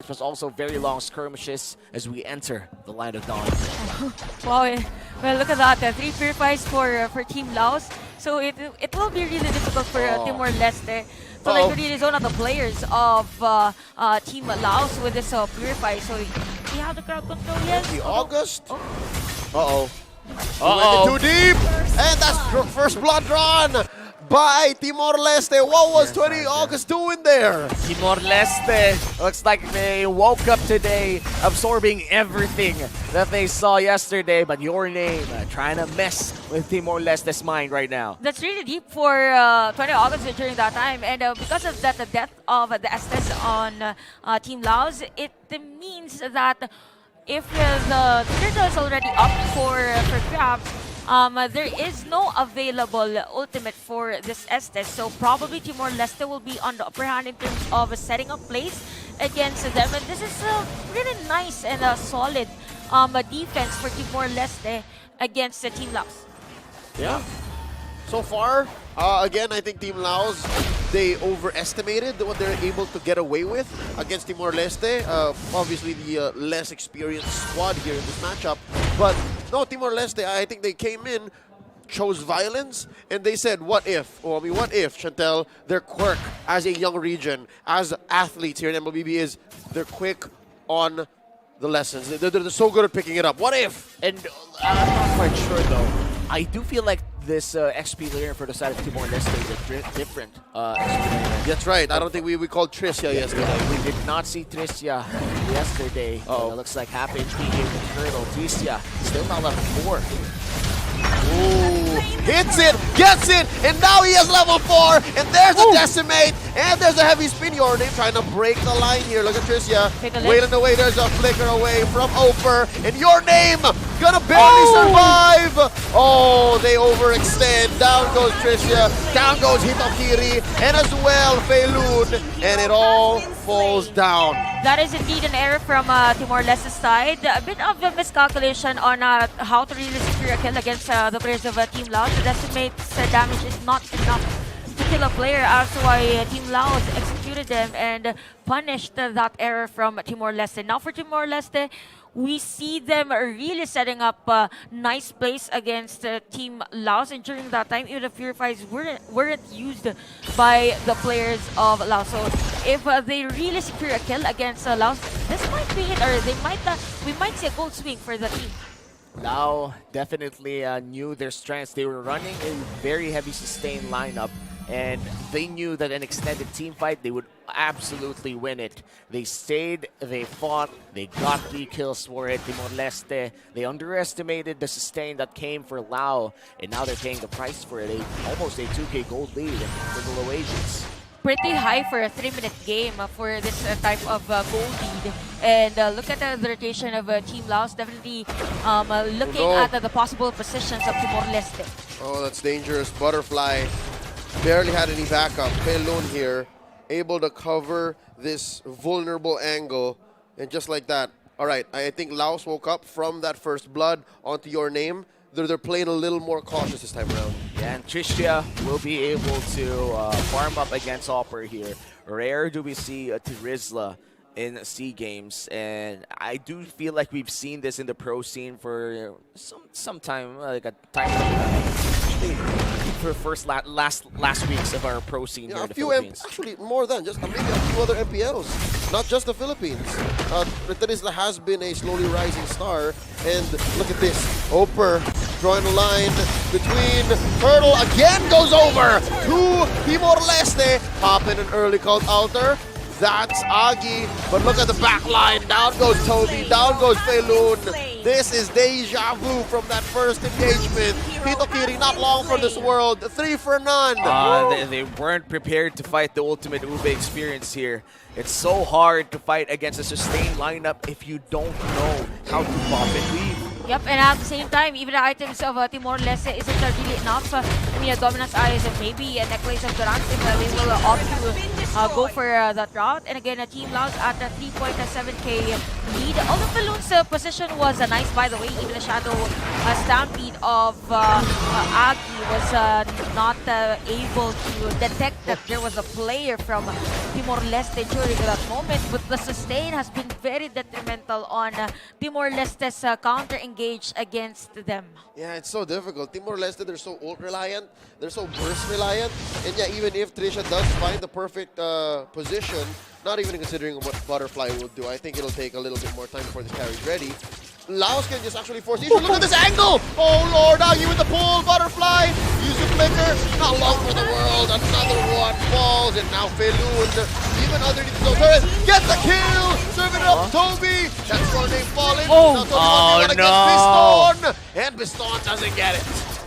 was also very long skirmishes as we enter the line of dawn. Wow, well, look at that. 3 purifies for Team Laos. So it will be really difficult for Timor Leste to like really zone out the players of Team Laos with this purify. So we have the crowd control, yes. The August. Oh. Uh-oh. Went too deep. And that's first blood drawn by Timor Leste. What was 20 August doing there? Timor Leste looks like they woke up today absorbing everything that they saw yesterday, but your name trying to mess with Timor Leste's mind right now. That's really deep for 20 August during that time, and because of that, the death of the Estes on Team Laos, it means that if the turtle is already up for grabs, there is no available ultimate for this Estes, so probably Timor Leste will be on the upper hand in terms of setting up plays against them. And this is a really nice and solid defense for Timor Leste against Team Laos. Yeah. So far, again, I think Team Laos, they overestimated what they're able to get away with against Timor Leste. Obviously, the less experienced squad here in this matchup. But no, Timor Leste, I think they came in, chose violence, and they said, what if? Well, I mean, what if, Chantel, their quirk as a young region, as athletes here in MLBB is they're quick on the lessons. They're so good at picking it up. What if? And I'm not quite sure though. I do feel like this XP layer for the side of Timor Leste is a different XP layer. That's right. I don't think we called Tricia yesterday. We did not see Tricia yesterday. It looks like half HP here with Turtle. Tricia still not level 4. Ooh, hits it, gets it, and now he has level 4, and there's a Decimate, and there's a heavy spin. Your name trying to break the line here. Look at Tricia, wailing away. There's a flicker away from Oper, and your name gonna barely survive. Oh, they overextend. Down goes Tricia, down goes Hitokiri, and as well Feilun, and it all falls down. That is indeed an error from Timor-Leste's side. A bit of a miscalculation on how to really secure a kill against the players of Team Laos. The Decimate's damage is not enough to kill a player. That's why Team Laos executed them and punished that error from Timor-Leste. Now for Timor-Leste, we see them really setting up nice plays against Team Laos, and during that time, even the Purifies weren't used by the players of Laos. So if they really secure a kill against Laos, this might be it, or we might see a gold swing for the team. Lao definitely knew their strengths. They were running a very heavy sustained lineup, and they knew that an extended team fight, they would absolutely win it. They stayed, they fought, they got 3 kills for it. Timor-Leste, they underestimated the sustain that came for Lao, and now they're paying the price for it. Almost a 2K gold lead for the Laotians. Pretty high for a 3-minute game for this type of gold lead. And look at the rotation of Team Laos, definitely looking at the possible positions of Timor-Leste. Oh, that's dangerous. Butterfly barely had any backup. Pelon here, able to cover this vulnerable angle, and just like that. All right, I think Laos woke up from that first blood onto your name. They're playing a little more cautious this time around. Yeah, and Tricia will be able to farm up against Hopper here. Rare do we see Tirizla in SEA Games, and I do feel like we've seen this in the pro scene for some time, like a time for last weeks of our pro scene here in the Philippines. Actually, more than just maybe a few other MPLs, not just the Philippines. Tirizla has been a slowly rising star, and look at this. Oper drawing a line between Turtle, again goes over to Timor-Leste, pop in an early cult altar. That's Agi, but look at the back line. Down goes Toby, down goes Feilun. This is deja vu from that first engagement. Hitokiri not long for this world, 3 for none. They weren't prepared to fight the ultimate Ube experience here. It's so hard to fight against a sustained lineup if you don't know how to pop and leave. Yep, and at the same time, even the items of Timor-Leste isn't really enough. I mean, a Dominance Eyes and maybe a Necklace of Durant, they will opt to go for that route. And again, Team Laos at a 3.7k lead. Although Falloon's position was nice, by the way, even a shadow stampede of Agi was not able to detect that there was a player from Timor Leste during that moment. But the sustain has been very detrimental on Timor Leste's counter-engage against them. Yeah, it's so difficult. Timor Leste, they're so ult reliant, they're so burst reliant, and yeah, even if Trisha does find the perfect position, not even considering what Butterfly will do, I think it'll take a little bit more time before this carry's ready. Laos can just actually force issue. Look at this angle! Oh lord, Agi with the pull, Butterfly, use the flicker, not long for the world, another one falls, and now Falloon, even underneath the turret, get the kill! Serve it up, Toby! That's your name falling. Now Toby against Piston! And Piston doesn't get it.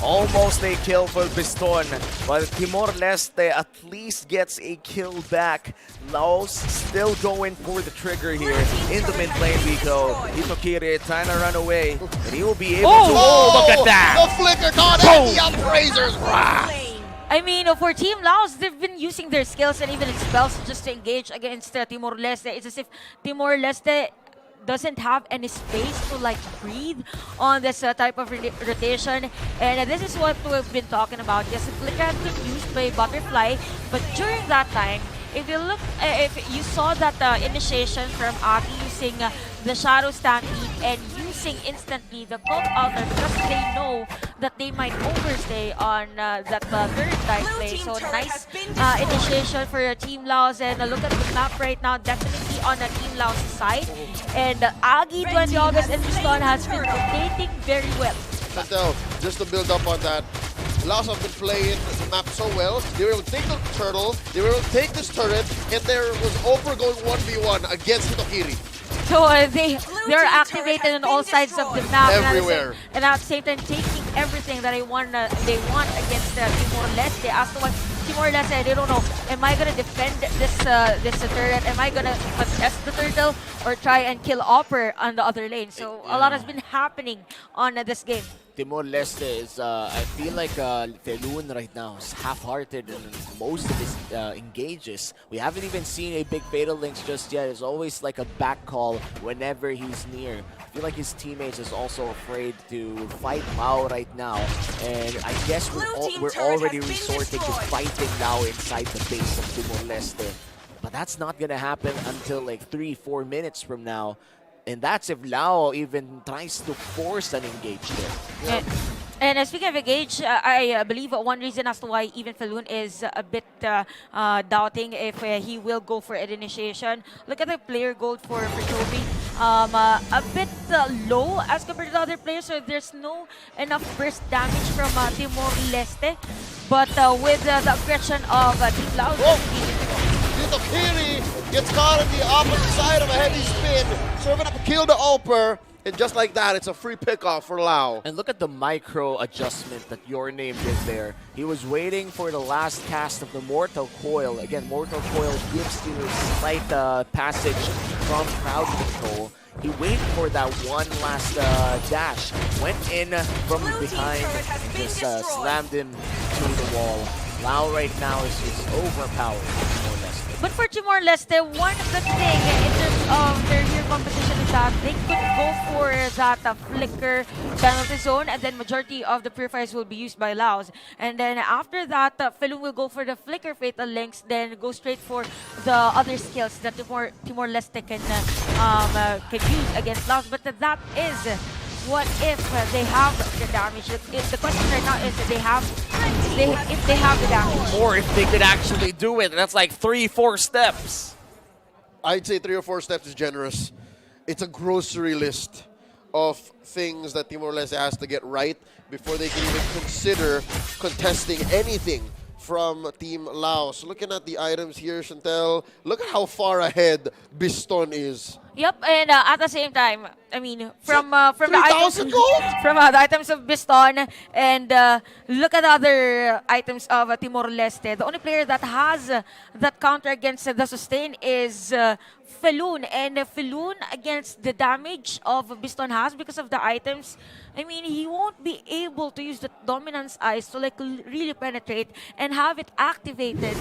Almost a kill for Biston, but Timor Leste at least gets a kill back. Laos still going for the trigger here. In the mid lane we go. Itokiri trying to run away, and he will be able to... Oh, look at that! The flicker caught and the upraisers! I mean, for Team Laos, they've been using their skills and even spells just to engage against Timor Leste. It's as if Timor Leste doesn't have any space to like breathe on this type of rotation, and this is what we've been talking about. Yes, flicker has been used by Butterfly, but during that time, if you look, if you saw that initiation from Aki using the Shadow Stampede and using instantly the Cult Altar because they know that they might overstay on that third dive play. So nice initiation for Team Laos, and look at the map right now, definitely on the Team Laos side. And Agi, 20 August, and Piston has been rotating very well. Chantel, just to build up on that, Laos have been playing the map so well. They were able to take the turtle, they were able to take this turret, and there was Oprah going 1v1 against Hitokiri. So they're activated on all sides of the map. Everywhere. And at the same time taking everything that they want against Timor Leste. As to what Timor Leste, they don't know, am I gonna defend this turret? Am I gonna contest the turtle or try and kill Opper on the other lane? So a lot has been happening on this game. Timor Leste is, I feel like Falloon right now is half-hearted in most of his engages. We haven't even seen a big Fatal Links just yet. It's always like a back call whenever he's near. I feel like his teammates is also afraid to fight Mao right now. And I guess we're already resorting to fighting now inside the base of Timor Leste. But that's not gonna happen until like 3-4 minutes from now. And that's if Lao even tries to force an engage there. And speaking of engage, I believe one reason as to why even Falloon is a bit doubting if he will go for an initiation. Look at the player gold for Toby. A bit low as compared to the other players, so there's no enough burst damage from Timor Leste. But with the aggression of Team Lao, Hitokiri gets caught on the opposite side of a heavy spin, serving up a kill to Oper, and just like that, it's a free pickoff for Lao. And look at the micro adjustment that Your Name did there. He was waiting for the last cast of the Mortal Coil. Again, Mortal Coil gives you a slight passage from crowd control. He waited for that one last dash, went in from behind, and just slammed him to the wall. Lao right now is just overpowered. But for Timor Leste, one good thing in terms of their year competition is that they could go for that flicker penalty zone, and then majority of the purifiers will be used by Laos. And then after that, Falloon will go for the flicker fatal links, then go straight for the other skills that Timor Leste can use against Laos. But that is, what if they have the damage? The question right now is that if they have the damage. Or if they could actually do it. That's like 3-4 steps. I'd say 3 or 4 steps is generous. It's a grocery list of things that Timor-Leste has to get right before they can even consider contesting anything from Team Laos. Looking at the items here, Chantel, look at how far ahead Biston is. Yep, and at the same time, I mean, from the items, gold? from the items of Biston, and look at the other items of Timor Leste. The only player that has that counter against the sustain is Falloon, and Falloon against the damage of Biston has because of the items. I mean, he won't be able to use the dominance eyes to like really penetrate and have it activated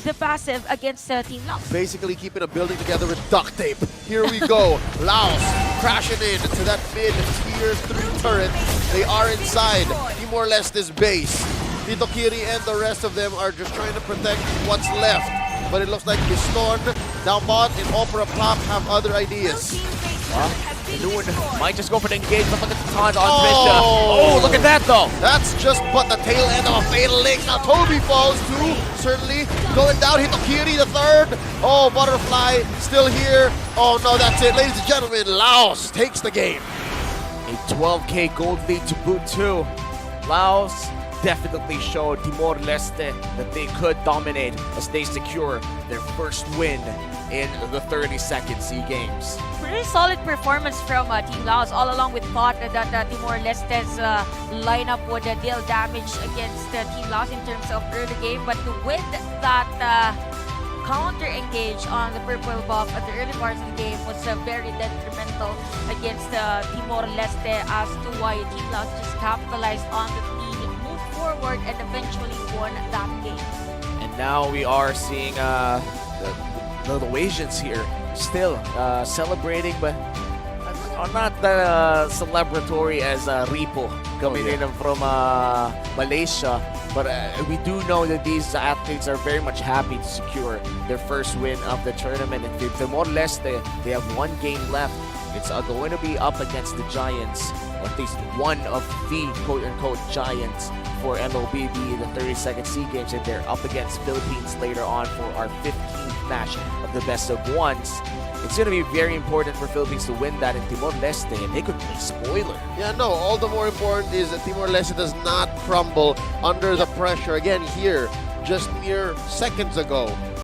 the passive against Team Laos. Basically keeping a building together with duct tape. Here we go. Laos crashing in to that mid-tier 3 turret. They are inside Timor Leste's base. Tito Kiri and the rest of them are just trying to protect what's left. But it looks like Biston, Downbot, and Opera Plop have other ideas. Loon might just go for the engagement. Look at the taunt on Visha. Oh, look at that though. That's just but the tail end of a fatal link. Now Toby falls too, certainly. Going down, Hitokiri the third. Oh, Butterfly still here. Oh no, that's it. Ladies and gentlemen, Laos takes the game. A 12K gold lead to boot too. Laos definitely showed Timor Leste that they could dominate as they secure their first win in the 32nd SEA Games. Pretty solid performance from Team Laos. All along we thought that Timor Leste's lineup would deal damage against Team Laos in terms of early game, but with that counter engage on the purple buff at the early parts of the game was very detrimental against Timor Leste, as to why Team Laos just capitalized on the lead, moved forward, and eventually won that game. And now we are seeing the Laotians here still celebrating, but not that celebratory as Ripo coming in from Malaysia. But we do know that these athletes are very much happy to secure their first win of the tournament. And Timor Leste, they have 1 game left. It's going to be up against the Giants, or at least one of the quote-unquote Giants for MLBB in the 32nd SEA Games, and they're up against Philippines later on for our 15th match of the best of ones. It's going to be very important for Philippines to win that in Timor-Leste, and they could be spoiler. Yeah, no, all the more important is that Timor-Leste does not crumble under the pressure. Again, here, just mere seconds ago,